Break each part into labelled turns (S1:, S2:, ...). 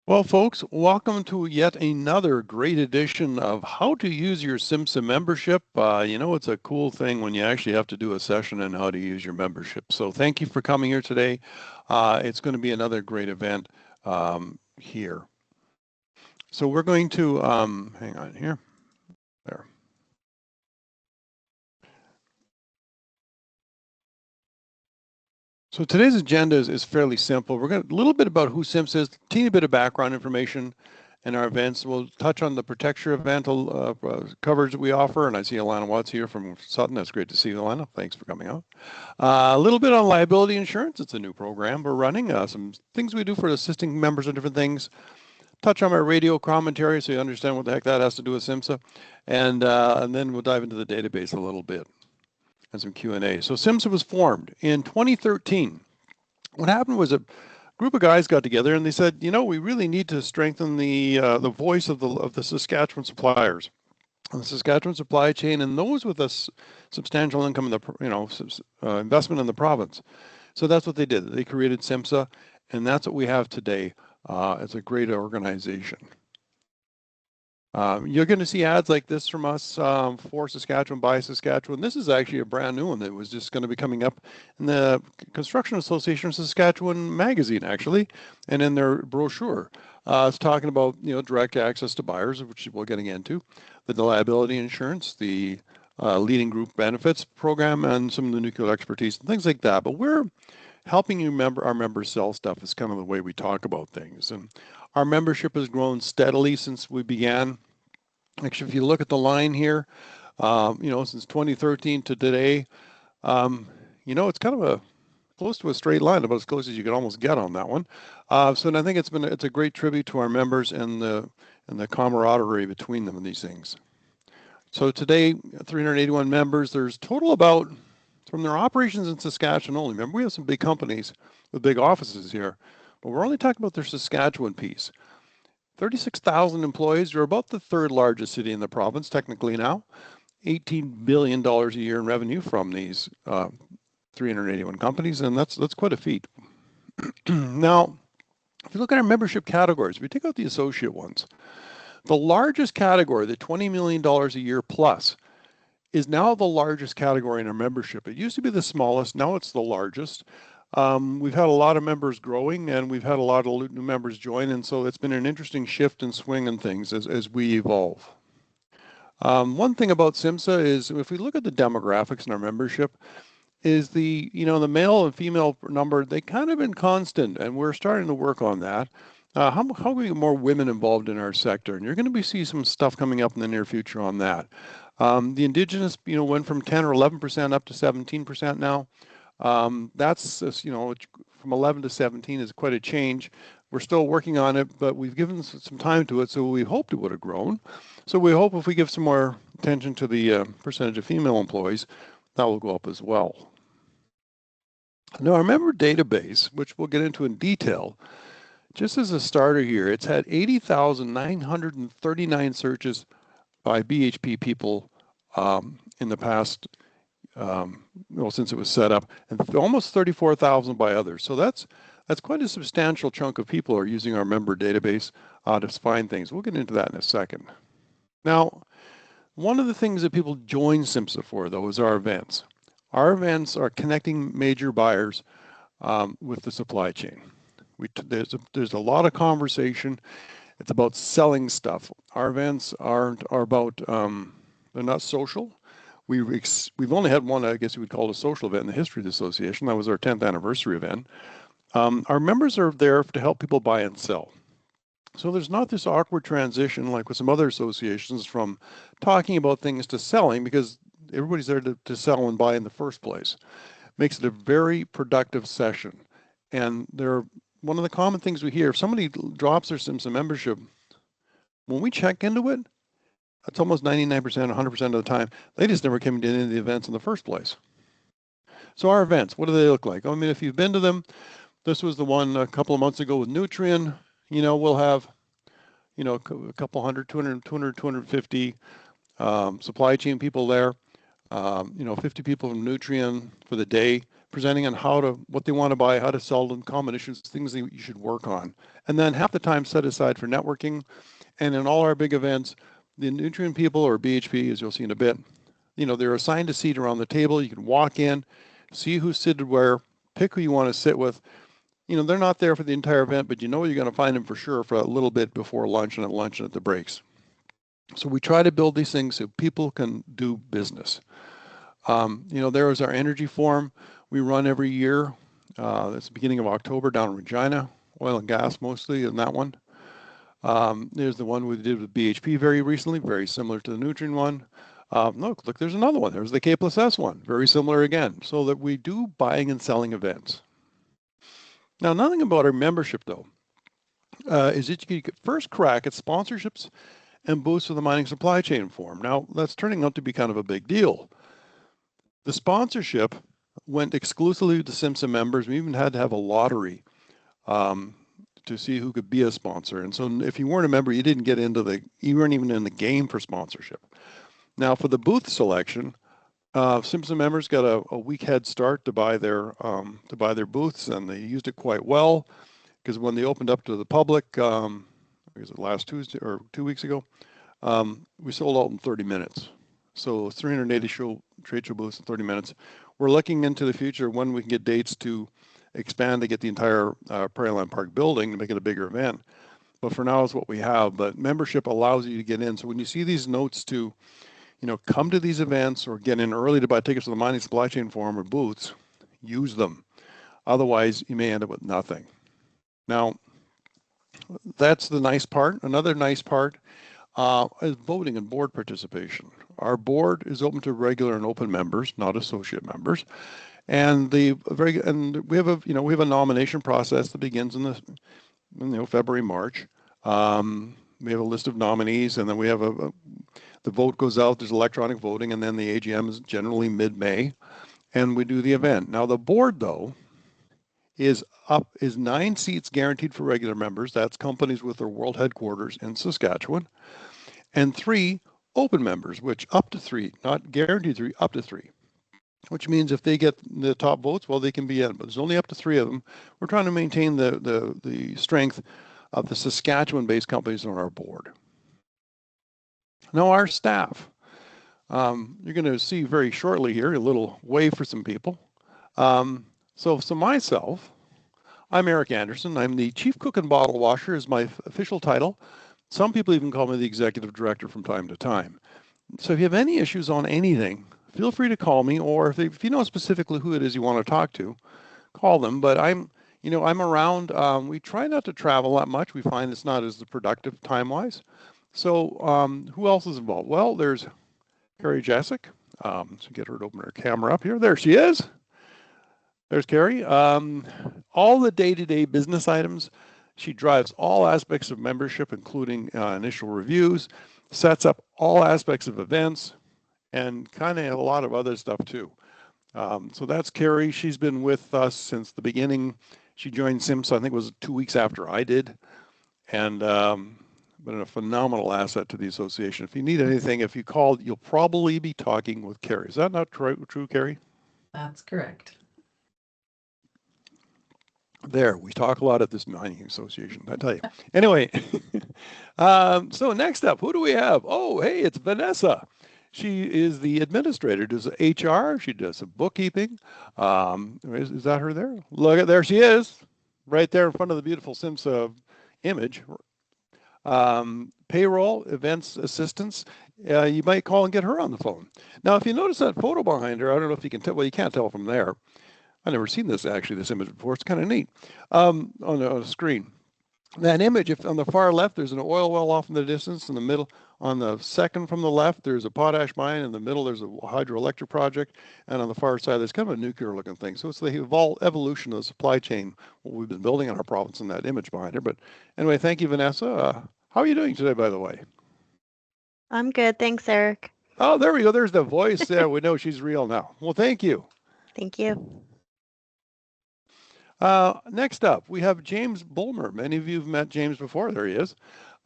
S1: Well, folks, welcome to yet another great edition of how to use your SIMSA membership. It's a cool thing when you actually have to do a session on how to use your membership. So thank you for coming here today. It's going to be another great event here. So we're going to, hang on here, there. So today's agenda is fairly simple. We're going to a little bit about who SIMSA is, a teeny bit of background information in our events. We'll touch on the Protect Your event coverage that we offer, and I see Alana Watts here from Sutton. That's great to see you, Alana. Thanks for coming out. A little bit on liability insurance. It's a new program we're running. Some things we do for assisting members on different things. Touch on my radio commentary so you understand what the heck that has to do with SIMSA, and then we'll dive into the database a little bit and some Q&A. So SIMSA was formed in 2013. What happened was a group of guys got together and they said, we really need to strengthen the voice of the Saskatchewan suppliers, the Saskatchewan supply chain, and those with a substantial income in the investment in the province. So that's what they did. They created SIMSA, and that's what we have today. It's a great organization. You're going to see ads like this from us for Saskatchewan, by Saskatchewan. This is actually a brand new one that was just going to be coming up in the Construction Association of Saskatchewan magazine, actually, and in their brochure. It's talking about direct access to buyers, which we're getting into, the liability insurance, the leading group benefits program, and some of the nuclear expertise and things like that. But we're helping our members sell stuff is kind of the way we talk about things. And our membership has grown steadily since we began. Actually, if you look at the line here, since 2013 to today, it's kind of a close to a straight line, about as close as you could almost get on that one. So I think it's a great tribute to our members and the camaraderie between them and these things. So today, 381 members. There's total about, from their operations in Saskatchewan only. Remember, we have some big companies with big offices here, but we're only talking about their Saskatchewan piece. 36,000 employees. You're about the third largest city in the province, technically now. $18 billion a year in revenue from these 381 companies, and that's quite a feat. Now, if you look at our membership categories, we take out the associate ones. The largest category, the $20 million a year plus, is now the largest category in our membership. It used to be the smallest, now it's the largest. We've had a lot of members growing, and we've had a lot of new members join, and so it's been an interesting shift and swing in things as we evolve. One thing about SIMSA is, if we look at the demographics in our membership, is the male and female number, they kind of been constant, and we're starting to work on that. How can we get more women involved in our sector? And you're going to see some stuff coming up in the near future on that. The Indigenous, went from 10 or 11% up to 17% now. That's, from 11 to 17 is quite a change. We're still working on it, but we've given some time to it, so we hoped it would have grown. So we hope if we give some more attention to the percentage of female employees, that will go up as well. Now, our member database, which we'll get into in detail, just as a starter here, it's had 80,939 searches by BHP people in the past, since it was set up, and almost 34,000 by others. So that's quite a substantial chunk of people are using our member database to find things. We'll get into that in a second. Now, one of the things that people join SIMSA for, though, is our events. Our events are connecting major buyers with the supply chain. There's a lot of conversation. It's about selling stuff. Our events are about, they're not social. We've only had one, I guess you would call it a social event in the history of the association. That was our 10th anniversary event. Our members are there to help people buy and sell. So there's not this awkward transition like with some other associations from talking about things to selling, because everybody's there to sell and buy in the first place. Makes it a very productive session. And one of the common things we hear, if somebody drops their SIMSA membership, when we check into it, it's almost 99%, 100% of the time, they just never came to any of the events in the first place. So our events, what do they look like? I mean, if you've been to them, this was the one a couple of months ago with Nutrien. We'll have, a couple hundred, 200, 250 supply chain people there. 50 people from Nutrien for the day, presenting on what they want to buy, how to sell them, common issues, things that you should work on. And then half the time set aside for networking. And in all our big events, the nutrient people, or BHP, as you'll see in a bit, they're assigned a seat around the table. You can walk in, see who's seated where, pick who you want to sit with. They're not there for the entire event, but you're going to find them for sure for a little bit before lunch and at lunch and at the breaks. So we try to build these things so people can do business. There is our energy forum we run every year. It's the beginning of October down in Regina, oil and gas mostly in that one. There's the one we did with BHP very recently, very similar to the nutrient one. Look, there's another one. There's the K+S one, very similar again. So that we do buying and selling events. Now, nothing about our membership, though, is that you get first crack at sponsorships and boosts of the mining supply chain forum. Now, that's turning out to be kind of a big deal. The sponsorship went exclusively to SIMSA members. We even had to have a lottery to see who could be a sponsor. And so if you weren't a member, you weren't even in the game for sponsorship. Now, for the booth selection, SIMSA members got a week head start to buy their booths, and they used it quite well, because when they opened up to the public, was it last Tuesday or 2 weeks ago, we sold out in 30 minutes. So 380 trade show booths in 30 minutes. We're looking into the future when we can get dates to expand to get the entire Prairie Land Park building to make it a bigger event. But for now, it's what we have. But membership allows you to get in. So when you see these notes to, come to these events or get in early to buy tickets to the mining supply chain forum or booths, use them. Otherwise, you may end up with nothing. Now, that's the nice part. Another nice part is voting and board participation. Our board is open to regular and open members, not associate members. And we have a nomination process that begins in February, March. We have a list of nominees, and then we have the vote goes out. There's electronic voting, and then the AGM is generally mid-May, and we do the event. Now the board, though, is 9 seats guaranteed for regular members. That's companies with their world headquarters in Saskatchewan, and 3 open members, which up to 3, not guaranteed 3, up to 3. Which means if they get the top votes, well, they can be in, but there's only up to 3 of them. We're trying to maintain the strength of the Saskatchewan-based companies on our board. Now, our staff, you're going to see very shortly here a little wave for some people. So myself, I'm Eric Anderson. I'm the Chief Cook and Bottle Washer is my official title. Some people even call me the Executive Director from time to time. So if you have any issues on anything, feel free to call me, or if you know specifically who it is you want to talk to, call them. But I'm around. We try not to travel that much. We find it's not as productive time-wise. So who else is involved? Well, there's Carrie Jessic. So get her to open her camera up here. There she is. There's Carrie. All the day-to-day business items. She drives all aspects of membership, including initial reviews, sets up all aspects of events, and kind of a lot of other stuff too. So that's Carrie. She's been with us since the beginning. She joined SIMSA, I think it was 2 weeks after I did, and been a phenomenal asset to the association. If you need anything, if you call, you'll probably be talking with Carrie. Is that not true, Carrie?
S2: That's correct.
S1: There, we talk a lot at this mining association, I tell you. Anyway, so next up, who do we have? Oh, hey, it's Vanessa. She is the administrator, does HR, she does some bookkeeping. Is that her there? Look at, there she is, right there in front of the beautiful SIMSA image. Payroll, events assistance, you might call and get her on the phone. Now, if you notice that photo behind her, I don't know if you can tell, well, you can't tell from there. I've never seen this image before. It's kind of neat on a screen. That image, if on the far left, there's an oil well off in the distance. In the middle, on the second from the left, there's a potash mine. In the middle, there's a hydroelectric project. And on the far side, there's kind of a nuclear looking thing. So it's the evolution of the supply chain, what we've been building in our province in that image behind her. But anyway, thank you, Vanessa. How are you doing today, by the way?
S3: I'm good. Thanks, Eric.
S1: Oh, there we go. There's the voice. Yeah, we know she's real now. Well, thank you.
S3: Thank you.
S1: Next up, we have James Bulmer. Many of you have met James before. There he is,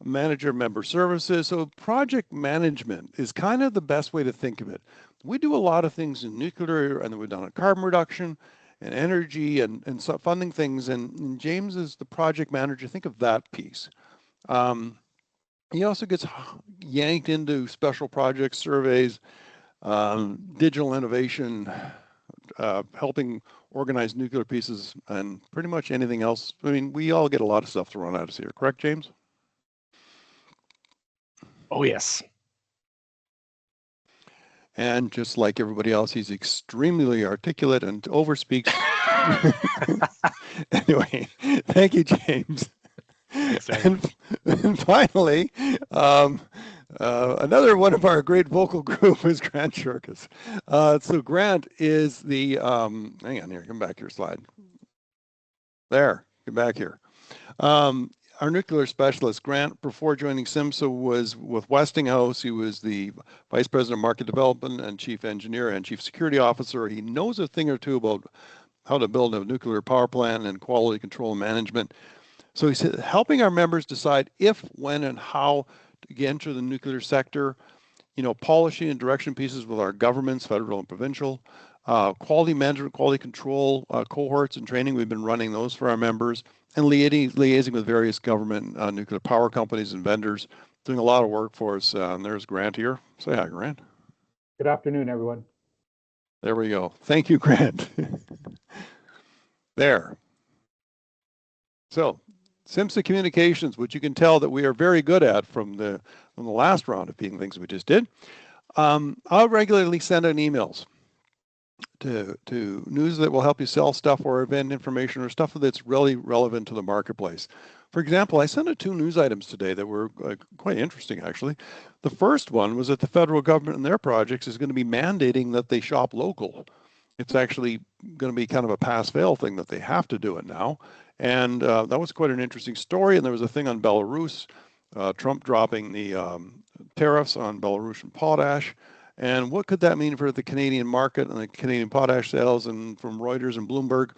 S1: Manager of Member Services. So project management is kind of the best way to think of it. We do a lot of things in nuclear, and we've done a carbon reduction, and energy and so funding things. And James is the project manager. Think of that piece. He also gets yanked into special project surveys, digital innovation, helping organize nuclear pieces, and pretty much anything else. I mean, we all get a lot of stuff thrown at us here, correct, James?
S2: Oh, yes.
S1: And just like everybody else, he's extremely articulate and overspeaks. Anyway, thank you, James.
S2: Thanks,
S1: And finally, another one of our great vocal group is Grant Shurkus. So Grant is the, hang on here, come back here, slide. There, get back here. Our nuclear specialist, Grant, before joining SIMSA, was with Westinghouse. He was the Vice President of Market Development and Chief Engineer and Chief Security Officer. He knows a thing or two about how to build a nuclear power plant and quality control and management. So he's helping our members decide if, when, and how to enter the nuclear sector, polishing and direction pieces with our governments, federal and provincial, quality management, quality control cohorts and training. We've been running those for our members, and liaising with various government nuclear power companies and vendors, doing a lot of work for us. And there's Grant here. Say hi, Grant.
S4: Good afternoon, everyone.
S1: There we go. Thank you, Grant. There. So, SIMSA Communications, which you can tell that we are very good at from the last round of being things we just did. I'll regularly send out emails to news that will help you sell stuff or event information or stuff that's really relevant to the marketplace. For example, I sent out 2 news items today that were quite interesting, actually. The first one was that the federal government and their projects is going to be mandating that they shop local. It's actually going to be kind of a pass-fail thing that they have to do it now. And that was quite an interesting story. And there was a thing on Belarus, Trump dropping the tariffs on Belarusian potash. And what could that mean for the Canadian market and the Canadian potash sales? And from Reuters and Bloomberg,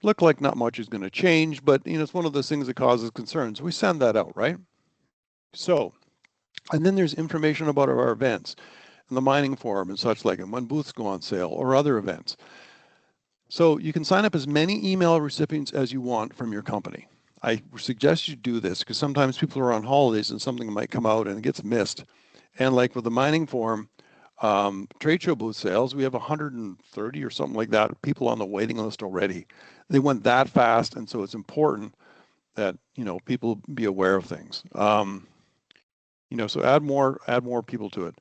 S1: looked like not much is going to change, but it's one of those things that causes concerns. We send that out, right? So, and then there's information about our events and the mining forum and such like, and when booths go on sale or other events. So you can sign up as many email recipients as you want from your company. I suggest you do this because sometimes people are on holidays and something might come out and it gets missed. And like with the mining forum, trade show booth sales, we have 130 or something like that people on the waiting list already. They went that fast, and so it's important that people be aware of things. So add more people to it.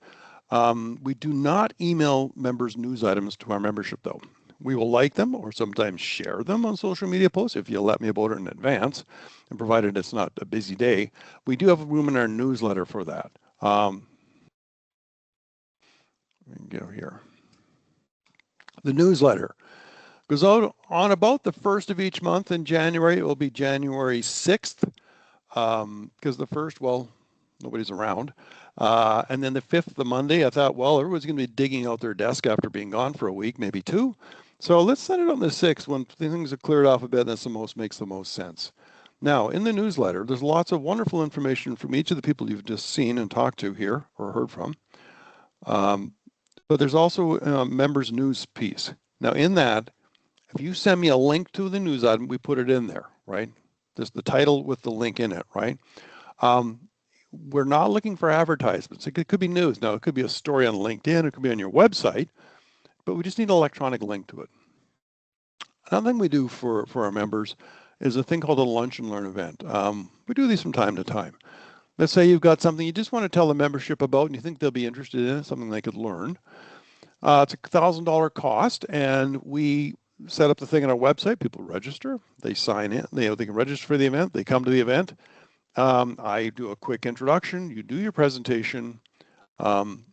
S1: We do not email members news items to our membership, though. We will like them or sometimes share them on social media posts if you let me about it in advance, and provided it's not a busy day. We do have room in our newsletter for that. Let me go here. The newsletter goes out on about the 1st of each month in January. It will be January 6th because the 1st, well, nobody's around. And then the 5th, the Monday, I thought, well, everyone's going to be digging out their desk after being gone for a week, maybe 2. So let's send it on the 6th when things are cleared off a bit. That's makes the most sense. Now, in the newsletter, there's lots of wonderful information from each of the people you've just seen and talked to here or heard from. But there's also a members news piece. Now, in that, if you send me a link to the news item, we put it in there, right? There's the title with the link in it, right? We're not looking for advertisements. It could be news. Now, it could be a story on LinkedIn. It could be on your website, but we just need an electronic link to it. Another thing we do for our members is a thing called a lunch and learn event. We do these from time to time. Let's say you've got something you just want to tell the membership about and you think they'll be interested in it, something they could learn. It's a $1,000 cost, and we set up the thing on our website. People register, they sign in, they can register for the event, they come to the event. I do a quick introduction, you do your presentation, and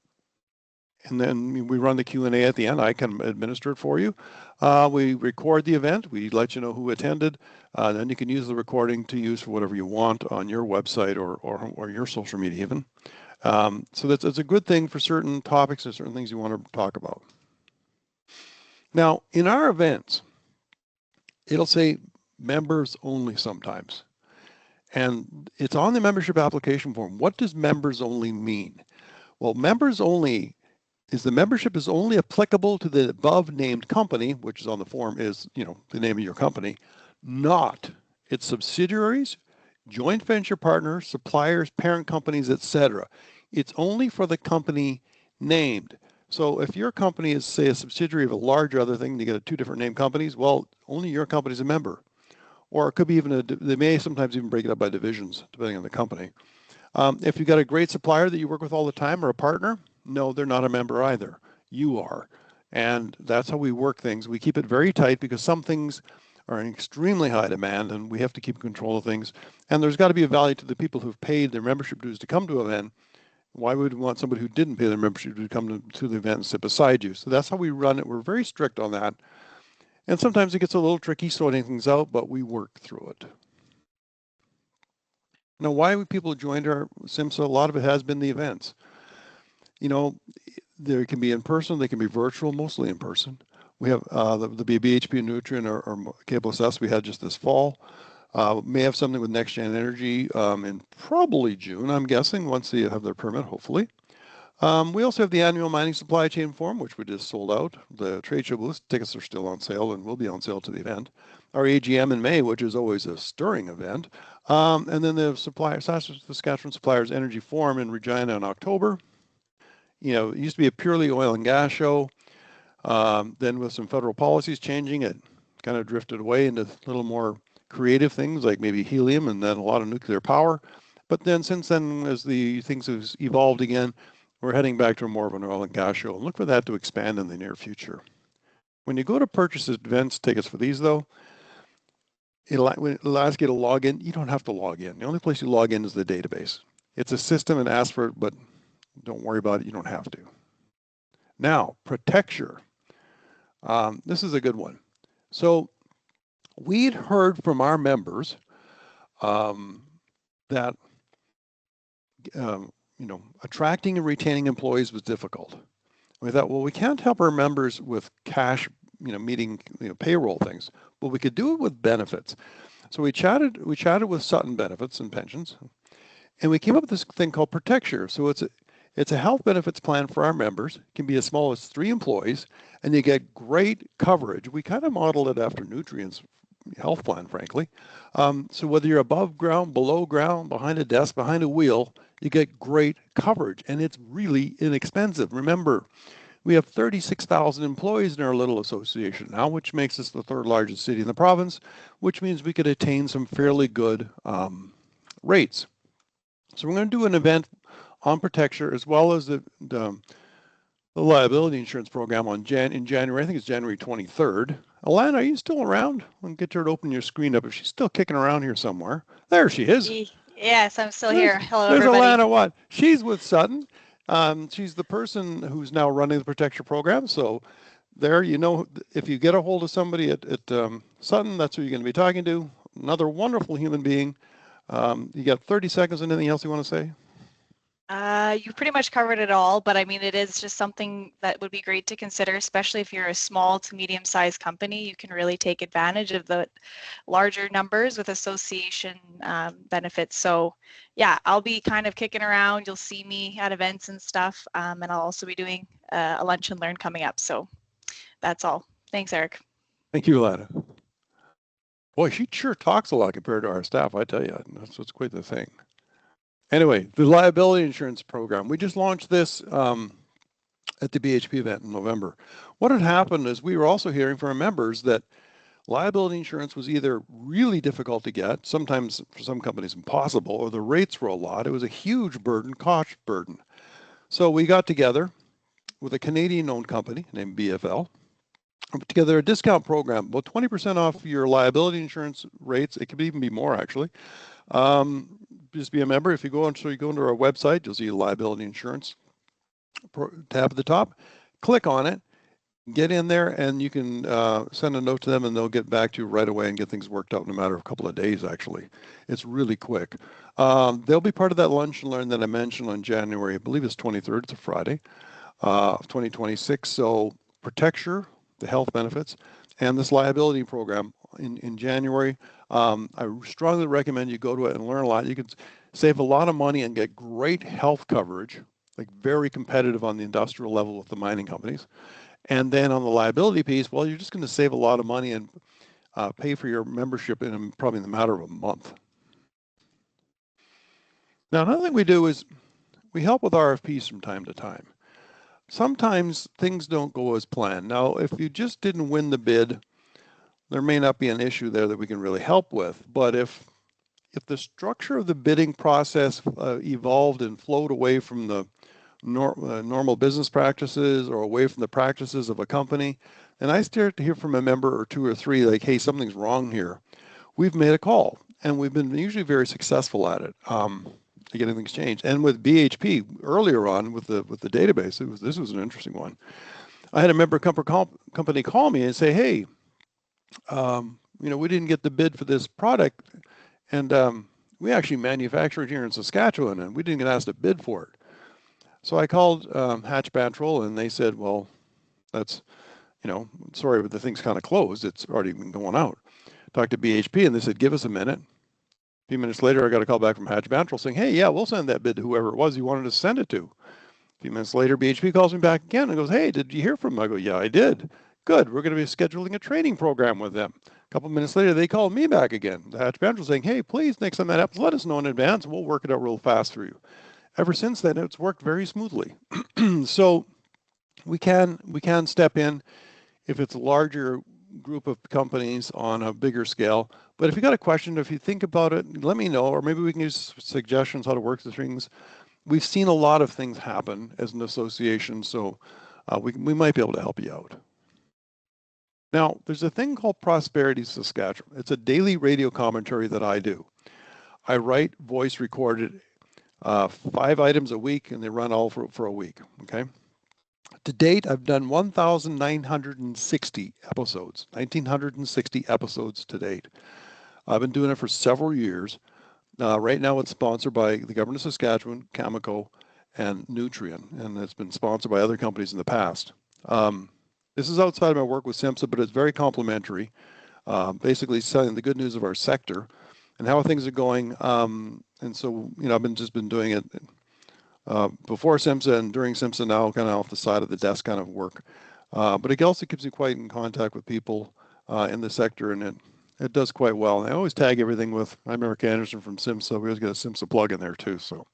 S1: then we run the Q&A at the end. I can administer it for you. We record the event, we let you know who attended, then you can use the recording to use for whatever you want on your website or your social media even. So that's a good thing for certain topics and certain things you want to talk about. Now, in our events, it'll say members only sometimes. And it's on the membership application form. What does members only mean? Well, members only is the membership is only applicable to the above named company, which is on the form is, the name of your company, not its subsidiaries, joint venture partners, suppliers, parent companies, etc. It's only for the company named. So if your company is, say, a subsidiary of a large other thing, you get two different name companies, well, only your company is a member. Or it could be even, they may sometimes even break it up by divisions, depending on the company. If you've got a great supplier that you work with all the time or a partner, no, they're not a member either. You are. And that's how we work things. We keep it very tight because some things are in extremely high demand and we have to keep control of things. And there's got to be a value to the people who've paid their membership dues to come to an event. Why would we want somebody who didn't pay their membership to come to the event and sit beside you? So that's how we run it. We're very strict on that. And sometimes it gets a little tricky sorting things out, but we work through it. Now, why would people join our SIMSA? A lot of it has been the events. They can be in person, they can be virtual, mostly in person. We have the BHP Nutrient or KSS we had just this fall. May have something with Next Gen Energy in probably June, I'm guessing, once they have their permit, hopefully. We also have the annual mining supply chain forum, which we just sold out. The trade show booth tickets are still on sale and will be on sale to the event. Our AGM in May, which is always a stirring event. And then the Saskatchewan Suppliers Energy Forum in Regina in October. It used to be a purely oil and gas show. Then with some federal policies changing, it kind of drifted away into a little more creative things like maybe helium and then a lot of nuclear power. But then since then, as the things have evolved again, we're heading back to more of an oil and gas show. And look for that to expand in the near future. When you go to purchase events tickets for these, though, it'll ask you to log in. You don't have to log in. The only place you log in is the database. It's a system and ask for it, but don't worry about it. You don't have to. Now, Protecture. This is a good one. So we'd heard from our members that attracting and retaining employees was difficult. We thought, well, we can't help our members with cash, meeting payroll things, but we could do it with benefits. So we chatted with Sutton Benefits and Pensions, and we came up with this thing called Protecture. So it's a health benefits plan for our members. It can be as small as 3 employees, and you get great coverage. We kind of modeled it after Nutrient's health plan, frankly. So whether you're above ground, below ground, behind a desk, behind a wheel, you get great coverage, and it's really inexpensive. Remember, we have 36,000 employees in our little association now, which makes us the 3rd largest city in the province, which means we could attain some fairly good rates. So we're going to do an event on Protecture as well as the liability insurance program in January. I think it's January 23rd. Alana, are you still around? I'll get her to open your screen up if she's still kicking around here somewhere. There she is.
S5: Yes, I'm still here. Hello,
S1: there's
S5: everybody.
S1: Alana Watt. She's with Sutton. She's the person who's now running the Protecture program. So there, if you get a hold of somebody at Sutton, that's who you're going to be talking to. Another wonderful human being. You got 30 seconds. Anything else you want to say?
S5: You pretty much covered it all, but I mean, it is just something that would be great to consider, especially if you're a small to medium-sized company. You can really take advantage of the larger numbers with association benefits. So yeah, I'll be kind of kicking around. You'll see me at events and stuff, and I'll also be doing a lunch and learn coming up. So that's all. Thanks, Eric.
S1: Thank you, Alana. Boy, she sure talks a lot compared to our staff, I tell you. That's what's quite the thing. Anyway, the liability insurance program. We just launched this at the BHP event in November. What had happened is we were also hearing from our members that liability insurance was either really difficult to get, sometimes for some companies impossible, or the rates were a lot. It was a huge burden, cost burden. So we got together with a Canadian-owned company named BFL, put together a discount program, about 20% off your liability insurance rates. It could even be more, actually. Just be a member. If you go into our website, you'll see liability insurance tab at the top. Click on it, get in there, and you can send a note to them, and they'll get back to you right away and get things worked out in a matter of a couple of days, actually. It's really quick. They'll be part of that lunch and learn that I mentioned on January, I believe it's 23rd, it's a Friday, of 2026. So Protecture, the health benefits, and this liability program in January. I strongly recommend you go to it and learn a lot. You can save a lot of money and get great health coverage like very competitive on the industrial level with the mining companies. And then on the liability piece, well, you're just going to save a lot of money and pay for your membership in probably in the matter of a month. Now, another thing we do is we help with RFPs from time to time. Sometimes things don't go as planned. Now, if you just didn't win the bid, there may not be an issue there that we can really help with. But if the structure of the bidding process evolved and flowed away from the normal business practices or away from the practices of a company, and I start to hear from a member or two or three like, hey, something's wrong here, we've made a call, and we've been usually very successful at it to get things changed. And with BHP earlier on with the database, this was an interesting one. I had a member company call me and say, hey, we didn't get the bid for this product, and we actually manufacture it here in Saskatchewan, and we didn't get asked to bid for it. So I called Hatch Bantrol, and they said, well, that's, sorry, but the thing's kind of closed. It's already been going out. Talked to BHP, and they said, give us a minute. A few minutes later, I got a call back from Hatch Bantrol saying, hey, yeah, we'll send that bid to whoever it was you wanted to send it to. A few minutes later, BHP calls me back again and goes, hey, did you hear from them? I go, yeah, I did. Good, we're going to be scheduling a training program with them. A couple of minutes later, they called me back again. The Hatch Bantrol saying, hey, please, next time that happens, let us know in advance, and we'll work it out real fast for you. Ever since then, it's worked very smoothly. So we can step in if it's a larger group of companies on a bigger scale. But if you got a question, if you think about it, let me know, or maybe we can use suggestions how to work the things. We've seen a lot of things happen as an association, so we might be able to help you out. Now, there's a thing called Prosperity Saskatchewan. It's a daily radio commentary that I do. I write, voice recorded 5 items a week, and they run all for a week, okay? To date, I've done 1,960 episodes, 1,960 episodes to date. I've been doing it for several years. Right now, it's sponsored by the government of Saskatchewan, Cameco, and Nutrien, and it's been sponsored by other companies in the past. This is outside of my work with SIMSA, but it's very complimentary, basically selling the good news of our sector and how things are going. And so, I've been doing it before SIMSA and during SIMSA now, kind of off the side of the desk kind of work. But it also keeps me quite in contact with people in the sector, and it does quite well. And I always tag everything with, I'm Eric Anderson from SIMSA. We always get a SIMSA plug in there too. So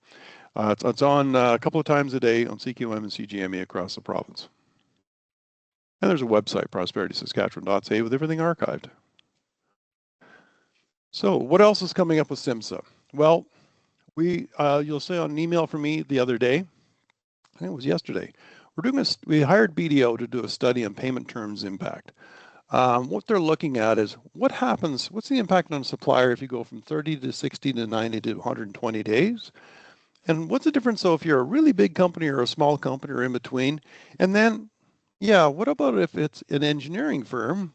S1: it's on a couple of times a day on CQM and CGME across the province. And there's a website, prosperitysaskatchewan.ca, with everything archived. So what else is coming up with SIMSA? Well, you'll see on an email from me the other day, I think it was yesterday, we hired BDO to do a study on payment terms impact. What they're looking at is what's the impact on a supplier if you go from 30 to 60 to 90 to 120 days? And what's the difference though if you're a really big company or a small company or in between? And then, what about if it's an engineering firm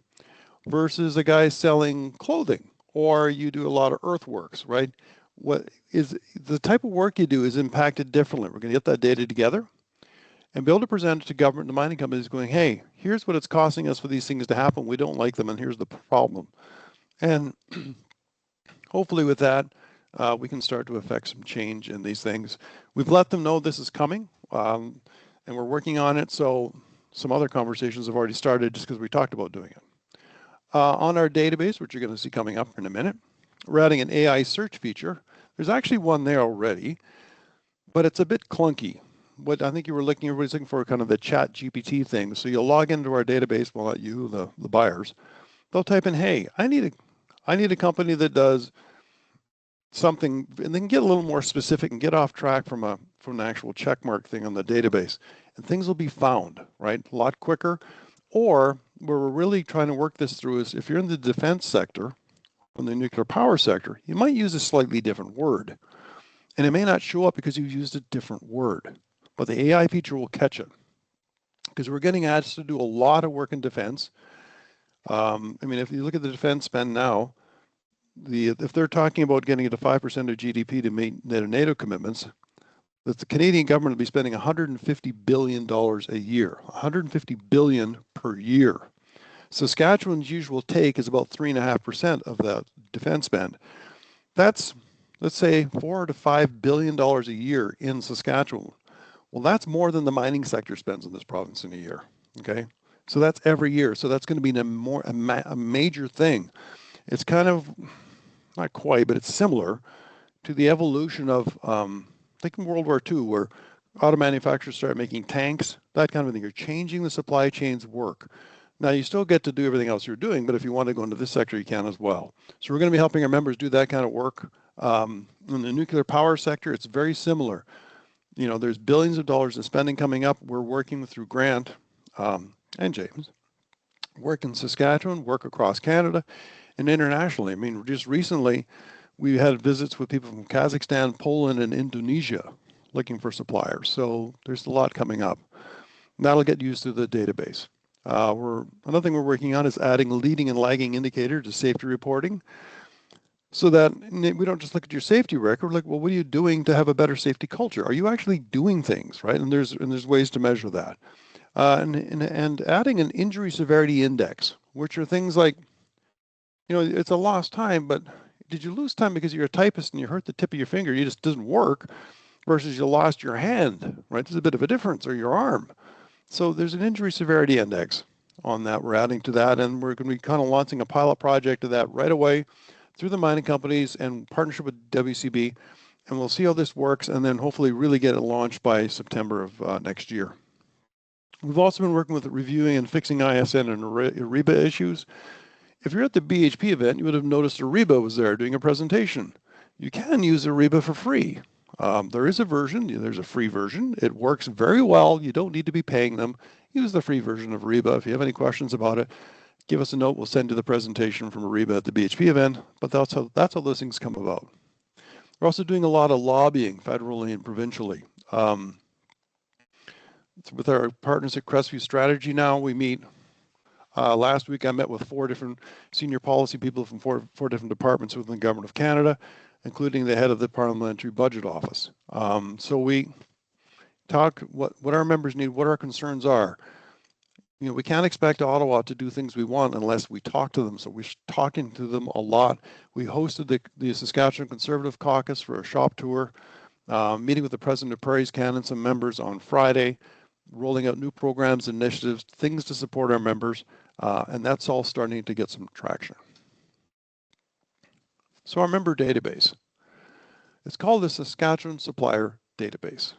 S1: versus a guy selling clothing, or you do a lot of earthworks, right? What is the type of work you do is impacted differently. We're going to get that data together and be able to present it to government and mining companies going, hey, here's what it's costing us for these things to happen. We don't like them, and here's the problem. And hopefully with that, we can start to affect some change in these things. We've let them know this is coming, and we're working on it. So some other conversations have already started just because we talked about doing it. On our database, which you're going to see coming up in a minute, we're adding an AI search feature. There's actually one there already, but it's a bit clunky. What I think everybody's looking for kind of the chat GPT thing. So you'll log into our database, well, not you, the buyers. They'll type in, hey, I need a company that does something, and they can get a little more specific and get off track from an actual checkmark thing on the database. And things will be found, right? A lot quicker. Or where we're really trying to work this through is if you're in the defense sector, in the nuclear power sector, you might use a slightly different word. And it may not show up because you've used a different word, but the AI feature will catch it. Because we're getting asked to do a lot of work in defense. If you look at the defense spend now, if they're talking about getting it to 5% of GDP to meet NATO commitments, that the Canadian government will be spending $150 billion a year, $150 billion per year. Saskatchewan's usual take is about 3.5% of that defense spend. That's, let's say, $4 to $5 billion a year in Saskatchewan. Well, that's more than the mining sector spends in this province in a year. Okay, so that's every year. So that's going to be a major thing. It's kind of not quite, but it's similar to the evolution of think in World War II, where auto manufacturers started making tanks, that kind of thing. You're changing the supply chain's work. Now, you still get to do everything else you're doing, but if you want to go into this sector, you can as well. So we're going to be helping our members do that kind of work. In the nuclear power sector, it's very similar. You know, there's billions of dollars in spending coming up. We're working through Grant and James, work in Saskatchewan, work across Canada, and internationally. I mean, just recently, we had visits with people from Kazakhstan, Poland, and Indonesia looking for suppliers. So there's a lot coming up. And that'll get used through the database. Another thing we're working on is adding leading and lagging indicator to safety reporting, so that we don't just look at your safety record. We're like, well, what are you doing to have a better safety culture? Are you actually doing things, right? And there's ways to measure that. And adding an injury severity index, which are things like, you know, it's a lost time, but did you lose time because you're a typist and you hurt the tip of your finger, you just doesn't work, versus you lost your hand, right? There's a bit of a difference, or your arm. So there's an injury severity index on that. We're adding to that, and we're going to be kind of launching a pilot project of that right away through the mining companies and partnership with WCB, and we'll see how this works, and then hopefully really get it launched by September of next year. We've also been working with reviewing and fixing ISN and ARIBA issues. If you're at the BHP event, you would have noticed ARIBA was there doing a presentation. You can use ARIBA for free. There is a version, there's a free version. It works very well. You don't need to be paying them. Use the free version of ARIBA. If you have any questions about it, give us a note. We'll send you the presentation from ARIBA at the BHP event, but that's how those things come about. We're also doing a lot of lobbying federally and provincially. With our partners at Crestview Strategy now, we meet. Last week I met with 4 different senior policy people from four different departments within the Government of Canada, including the head of the Parliamentary Budget Office. So we talk what our members need, what our concerns are. You know, we can't expect Ottawa to do things we want unless we talk to them. So we're talking to them a lot. We hosted the Saskatchewan Conservative Caucus for a shop tour, meeting with the President of Prairies Can and some members on Friday, rolling out new programs, initiatives, things to support our members, and that's all starting to get some traction. So our member database, it's called the Saskatchewan Supplier Database.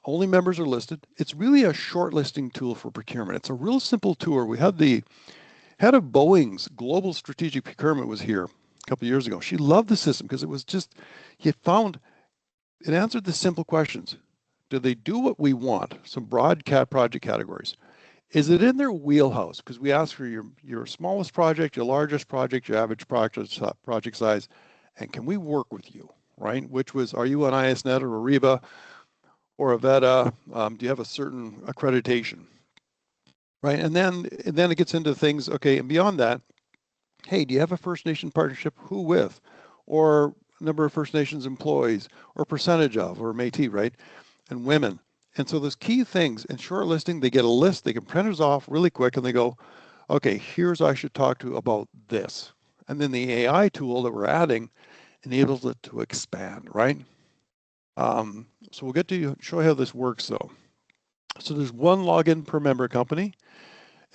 S1: Only members are listed. It's really a shortlisting tool for procurement. It's a real simple tool. We had the head of Boeing's Global Strategic Procurement was here a couple of years ago. She loved the system because it was just, it answered the simple questions. Do they do what we want? Some broad project categories. Is it in their wheelhouse? Because we ask for your smallest project, your largest project, your average project size, and can we work with you, right? Which was, are you an ISNet or ARIBA or a VETA? Do you have a certain accreditation, right? And then it gets into things, okay, and beyond that, hey, do you have a First Nation partnership? Who with? Or number of First Nations employees, or percentage of, or Métis, right? And women. And so those key things in shortlisting, they get a list, they can print it off really quick, and they go, okay, here's I should talk to about this. And then the AI tool that we're adding enables it to expand, right? So we'll get to show you how this works though. So there's one login per member company.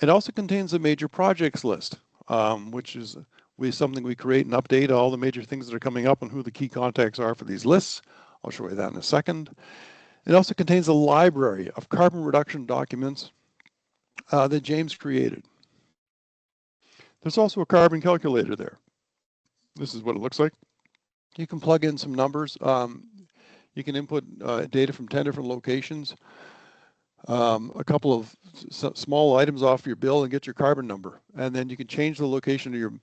S1: It also contains a major projects list, which is something we create and update all the major things that are coming up and who the key contacts are for these lists. I'll show you that in a second. It also contains a library of carbon reduction documents that James created. There's also a carbon calculator there. This is what it looks like. You can plug in some numbers. You can input data from 10 different locations, a couple of small items off your bill and get your carbon number. And then you can change the location of your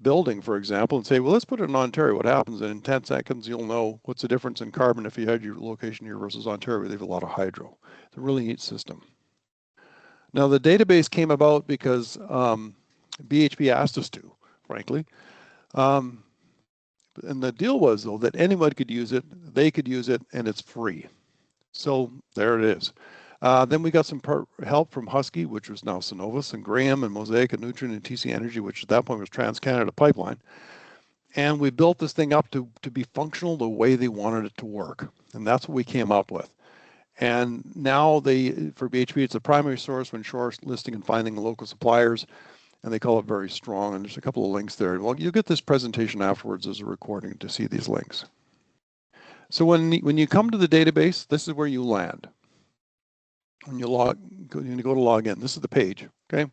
S1: building, for example, and say, well, let's put it in Ontario. What happens? And in 10 seconds, you'll know what's the difference in carbon if you had your location here versus Ontario. They have a lot of hydro. It's a really neat system. Now, the database came about because BHP asked us to, frankly. And the deal was, though, that anyone could use it, they could use it, and it's free. So there it is. Then we got some help from Husky, which was now Cenovus, and Graham and Mosaic and Nutrien and TC Energy, which at that point was TransCanada Pipeline. And we built this thing up to be functional the way they wanted it to work. And that's what we came up with. And now for BHP, it's a primary source when shortlisting and finding local suppliers, and they call it very strong. And there's a couple of links there. Well, you'll get this presentation afterwards as a recording to see these links. So when you come to the database, this is where you land. When you go to log in, this is the page, okay?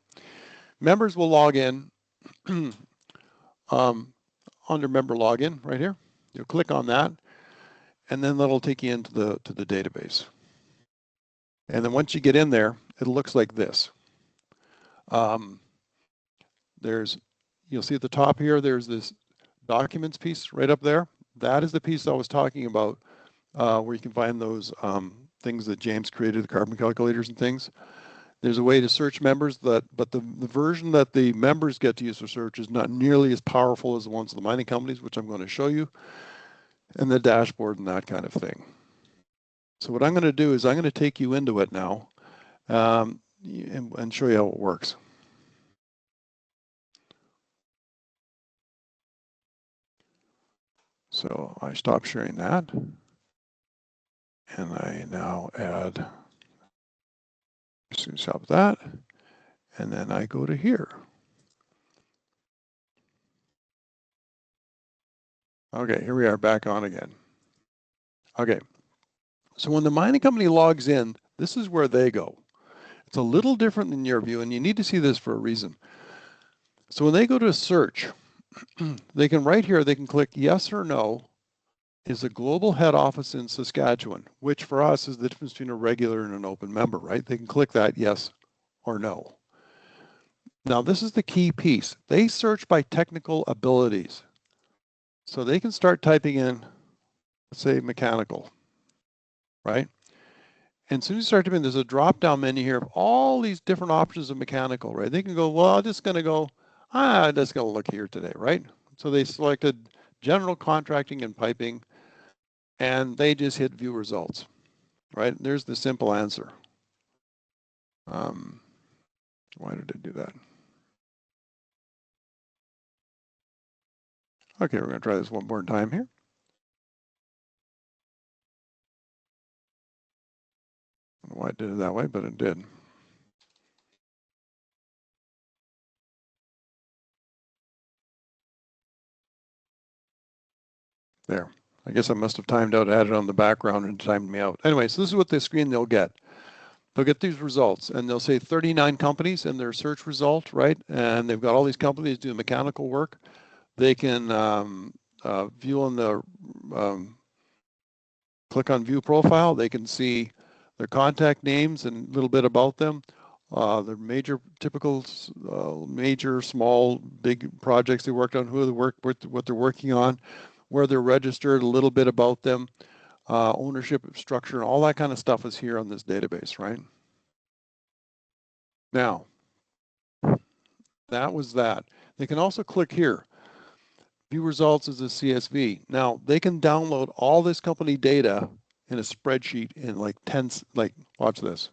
S1: Members will log in under member login right here. You'll click on that, and then that'll take you into the database. And then once you get in there, it looks like this. You'll see at the top here, there's this documents piece right up there. That is the piece I was talking about, where you can find those things that James created, the carbon calculators and things. There's a way to search members, but the version that the members get to use for search is not nearly as powerful as the ones of the mining companies, which I'm going to show you, and the dashboard and that kind of thing. So what I'm going to do is I'm going to take you into it now and show you how it works. So I stop sharing that, and I now add, stop that, and then I go to here. Okay, here we are back on again. Okay, so when the mining company logs in, this is where they go. It's a little different than your view, and you need to see this for a reason. So when they go to search, they can right here, they can click yes or no. Is a global head office in Saskatchewan, which for us is the difference between a regular and an open member, right? They can click that yes or no. Now this is the key piece. They search by technical abilities. So they can start typing in, let's say, mechanical, right? And as soon as you start typing, there's a drop-down menu here of all these different options of mechanical, right? They can go, well, I'm just going to go, I'm just going to look here today, right? So they selected general contracting and piping, and they just hit view results, right? There's the simple answer. Why did I do that? Okay, we're going to try this one more time here. I don't know why it did it that way, but it did. There. I guess I must have timed out, added on the background and timed me out. Anyway, so this is what the screen they'll get. They'll get these results, and they'll say 39 companies in their search result, right? And they've got all these companies doing mechanical work. They can view on the, click on view profile. They can see their contact names and a little bit about them. Their major, typical, major, small, big projects they worked on, who they work with, what they're working on, where they're registered, a little bit about them, ownership structure, and all that kind of stuff is here on this database, right? Now, that was that. They can also click here. View results as a CSV. Now, they can download all this company data in a spreadsheet in like watch this.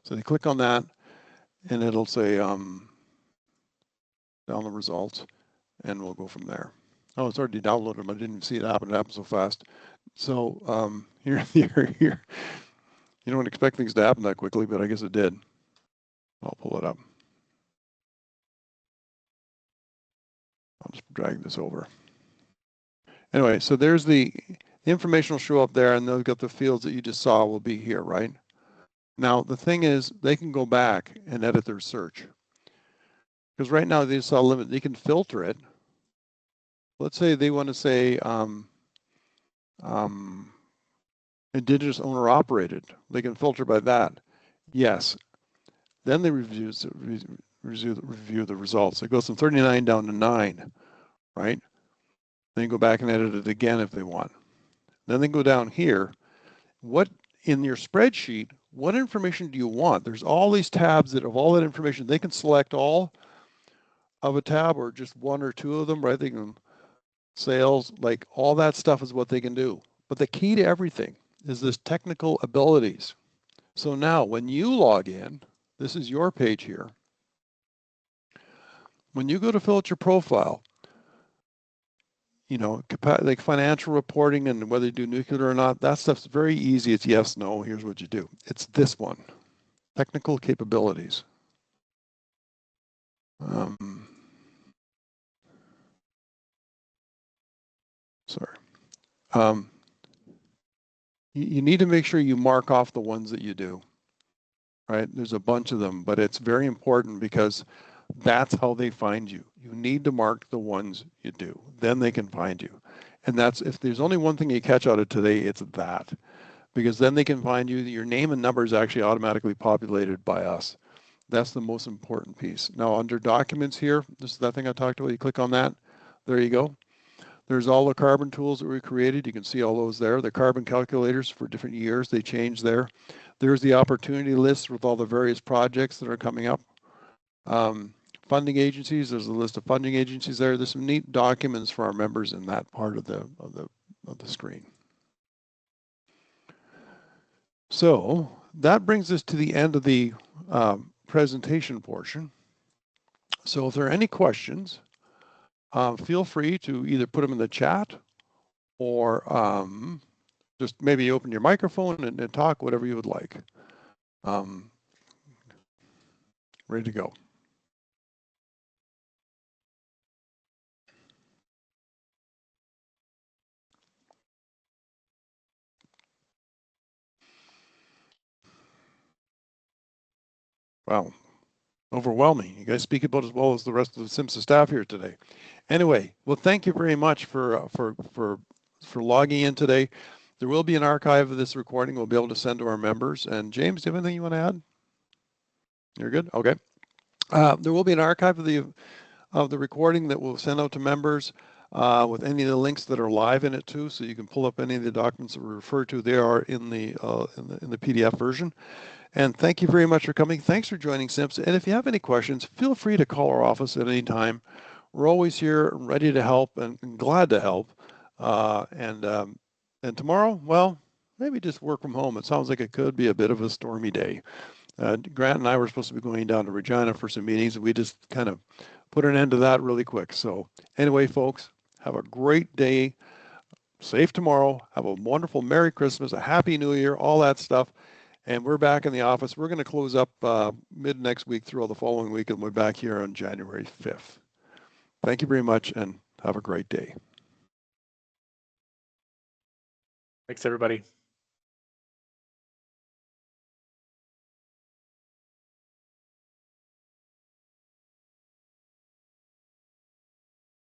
S1: So they click on that, and it'll say down the results, and we'll go from there. Oh, it's already downloaded. I didn't see it happen. It happened so fast. So here. You don't expect things to happen that quickly, but I guess it did. I'll pull it up. I'll just drag this over. Anyway, so there's the information will show up there, and they've got the fields that you just saw will be here, right? Now, the thing is, they can go back and edit their search. Because right now they saw a limit. They can filter it. Let's say they want to say indigenous owner operated. They can filter by that. Yes. Then they review the results. It goes from 39 down to 9, right? Then you go back and edit it again if they want. Then they go down here. What in your spreadsheet, what information do you want? There's all these tabs that have all that information. They can select all of a tab or just one or two of them, right? They can sales, like all that stuff is what they can do. But the key to everything is this technical abilities. So now when you log in, this is your page here. When you go to fill out your profile, you know, like financial reporting and whether you do nuclear or not, that stuff's very easy. It's yes, no, here's what you do. It's this one, technical capabilities. Sorry. You need to make sure you mark off the ones that you do, right? There's a bunch of them, but it's very important because that's how they find you. You need to mark the ones you do, then they can find you. And that's, if there's only one thing you catch out of today, it's that, because then they can find you. Your name and number is actually automatically populated by us. That's the most important piece. Now under documents here, this is that thing I talked about. You click on that, there you go. There's all the carbon tools that we created. You can see all those there. The carbon calculators for different years, they change there. There's the opportunity list with all the various projects that are coming up. Funding agencies, there's a list of funding agencies there. There's some neat documents for our members in that part of the screen. So that brings us to the end of the presentation portion. So if there are any questions, feel free to either put them in the chat or just maybe open your microphone and talk, whatever you would like. Ready to go. Wow, overwhelming. You guys speak about as well as the rest of the SIMSA staff here today. Anyway, well, thank you very much for logging in today. There will be an archive of this recording we'll be able to send to our members. And James, do you have anything you want to add? You're good? Okay. There will be an archive of the recording that we'll send out to members with any of the links that are live in it too, so you can pull up any of the documents that we refer to. They are in the PDF version. And thank you very much for coming. Thanks for joining SIMSA. And if you have any questions, feel free to call our office at any time. We're always here, ready to help and glad to help. And tomorrow, well, maybe just work from home. It sounds like it could be a bit of a stormy day. Grant and I were supposed to be going down to Regina for some meetings, and we just kind of put an end to that really quick. So anyway, folks, have a great day. Safe tomorrow. Have a wonderful Merry Christmas, a Happy New Year, all that stuff. And we're back in the office. We're going to close up mid next week through all the following week, and we're back here on January 5th. Thank you very much, and have a great day.
S2: Thanks, everybody.